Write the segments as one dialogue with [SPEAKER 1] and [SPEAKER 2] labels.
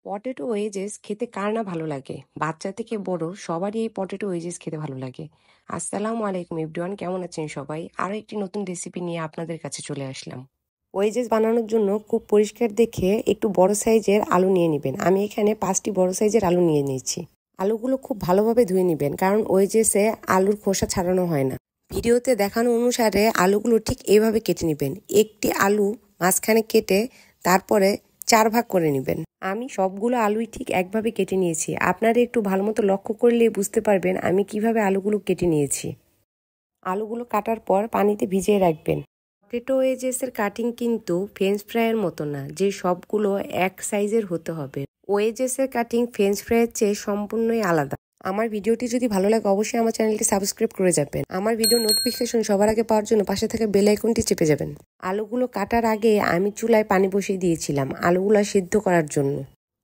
[SPEAKER 1] Potato wages খেতে কার না ভালো লাগে? বাচ্চা থেকে বড় সবারই এই পটেটো ওয়েজেস খেতে ভালো লাগে। আসসালামু আলাইকুম এভরিওয়ান, কেমন আছেন সবাই? আরও একটি নতুন রেসিপি নিয়ে আপনাদের কাছে চলে আসলাম। ওয়েজেস বানানোর জন্য খুব পরিষ্কার দেখে একটু বড় সাইজের আলু নিয়ে নেবেন। আমি এখানে 5টি বড় সাইজের আলু নিয়ে নিয়েছি। আলুগুলো খুব ভালোভাবে ধুয়ে নেবেন, কারণ ওয়েজেসে আলুর খোসা ছাড়ানো হয় না। ভিডিওতে দেখানো অনুসারে আলুগুলো ঠিক এইভাবে কেটে নেবেন। একটি আলু মাঝখানে কেটে তারপরে 4 ভাগ করে নেবেন। আমি সবগুলো আলুই ঠিক একভাবে কেটে নিয়েছি। আপনারা একটু ভালো মতো লক্ষ্য করলেই বুঝতে পারবেন আমি কিভাবে আলুগুলো কেটে নিয়েছি। আলুগুলো কাটার পর পানিতে ভিজিয়ে রাখবেন। পটেটো ওয়েজেসের কাটিং কিন্তু ফ্রেঞ্চ ফ্রাইয়ের মতো না যে সবগুলো এক সাইজের হতে হবে। ওয়েজেসের কাটিং ফ্রেঞ্চ ফ্রাইয়ের চেয়ে সম্পূর্ণই আলাদা। আমার ভিডিওটি যদি ভালো লাগে অবশ্যই আমার চ্যানেলটি সাবস্ক্রাইব করে যাবেন। আমার ভিডিও নোটিফিকেশন সবার আগে পাওয়ার জন্য পাশে থাকা বেল আইকনটি চেপে যাবেন। আলুগুলো কাটার আগে আমি চুলায় পানি বসিয়ে দিয়েছিলাম আলুগুলো সিদ্ধ করার জন্য।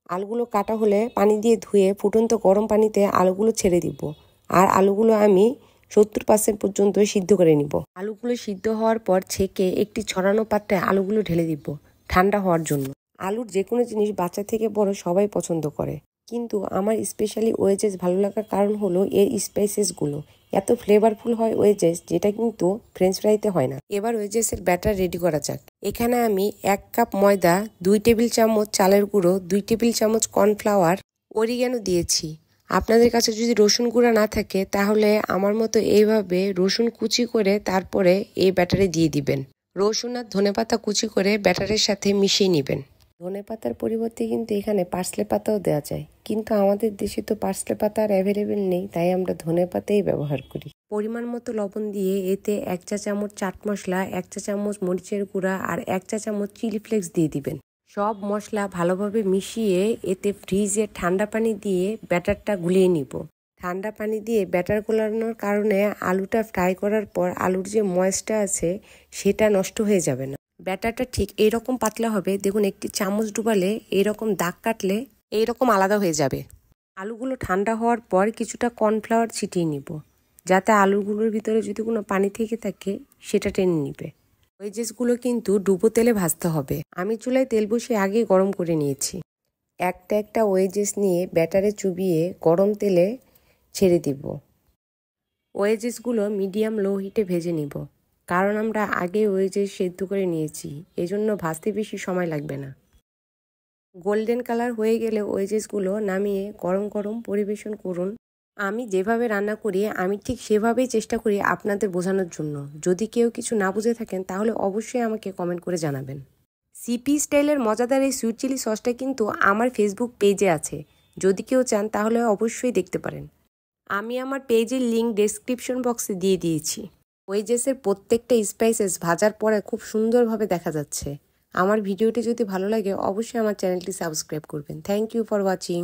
[SPEAKER 1] আলুগুলো কাটা হলে পানি দিয়ে ধুয়ে ফুটন্ত গরম পানিতে আলুগুলো ছেড়ে দিব। আর আলুগুলো আমি 70% পর্যন্ত সিদ্ধ করে নিব। আলুগুলো সিদ্ধ হওয়ার পর ছেঁকে একটি ছড়ানো পাত্রে আলুগুলো ঢেলে দিব ঠান্ডা হওয়ার জন্য। আলুর যে কোনো জিনিস বাচ্চা থেকে বড় সবাই পছন্দ করে, কিন্তু আমার স্পেশালি ওয়েজেস ভালো লাগার কারণ হলো এর স্পাইসেসগুলো। এত ফ্লেভারফুল হয় ওয়েজেস, যেটা কিন্তু ফ্রেঞ্চ ফ্রাইতে হয় না। এবার ওয়েজেসের ব্যাটার রেডি করা যাক। এখানে আমি 1 কাপ ময়দা, 2 টেবিল চামচ চালের গুঁড়ো, 2 টেবিল চামচ কর্নফ্লাওয়ার, অরিগ্যানো দিয়েছি। আপনাদের কাছে যদি রসুন গুঁড়া না থাকে তাহলে আমার মতো এইভাবে রসুন কুচি করে তারপরে এই ব্যাটারে দিয়ে দিবেন। রসুন আর ধনেপাতা কুচি করে ব্যাটারের সাথে মিশিয়ে নেবেন। ধনেপাতার পরিবর্তে কিন্তু এখানে পার্সলে পাতাও দেওয়া যায়, কিন্তু আমাদের দেশে তো পার্সলে পাতা আর অ্যাভেলেবেল নেই, তাই আমরা ধনেপাতাই ব্যবহার করি। পরিমাণ মতো লবণ দিয়ে এতে 1 চা চামচ চাট মশলা, 1 চা চামচ মরিচের গুঁড়া আর 1 চা চামচ চিলি ফ্লেক্স দিয়ে দিবেন। সব মশলা ভালোভাবে মিশিয়ে এতে ফ্রিজে ঠান্ডা পানি দিয়ে ব্যাটারটা গুলিয়ে নিব। ঠান্ডা পানি দিয়ে ব্যাটার গোলানোর কারণে আলুটা ফ্রাই করার পর আলুর যে ময়েসটা আছে সেটা নষ্ট হয়ে যাবে না। ব্যাটারটা ঠিক এইরকম পাতলা হবে। দেখুন, একটি চামচ ডুবালে এইরকম দাগ কাটলে এইরকম আলাদা হয়ে যাবে। আলুগুলো ঠান্ডা হওয়ার পর কিছুটা কর্নফ্লাওয়ার ছিটিয়ে নিব, যাতে আলুগুলোর ভিতরে যদি কোনো পানি থেকে থাকে সেটা টেনে নিবে। ওয়েজেসগুলো কিন্তু ডুবো তেলে ভাজতে হবে। আমি চুলায় তেল বসিয়ে আগে গরম করে নিয়েছি। একটা একটা ওয়েজেস নিয়ে ব্যাটারে চুবিয়ে গরম তেলে ছেড়ে দিব। ওয়েজেসগুলো মিডিয়াম লো হিটে ভেজে নিব, কারণ আমরা আগে ওয়েজেস সেদ্ধ করে নিয়েছি, এজন্য ভাজতে বেশি সময় লাগবে না। গোল্ডেন কালার হয়ে গেলে ওয়েজেসগুলো নামিয়ে গরম গরম পরিবেশন করুন। আমি যেভাবে রান্না করি আমি ঠিক সেভাবেই চেষ্টা করি আপনাদের বোঝানোর জন্য। যদি কেউ কিছু না বুঝে থাকেন তাহলে অবশ্যই আমাকে কমেন্ট করে জানাবেন। সিপি স্টাইলের মজাদার এই সুইট চিলি সসটা কিন্তু আমার ফেসবুক পেজে আছে, যদি কেউ চান তাহলে অবশ্যই দেখতে পারেন। আমি আমার পেজের লিঙ্ক ডেসক্রিপশন বক্সে দিয়ে দিয়েছি। ওয়েজেসের প্রত্যেকটা স্পাইসেস ভাজার পরে খুব সুন্দরভাবে দেখা যাচ্ছে। আমার ভিডিওটি যদি ভালো লাগে অবশ্যই আমার চ্যানেলটি সাবস্ক্রাইব করবেন। Thank you for watching.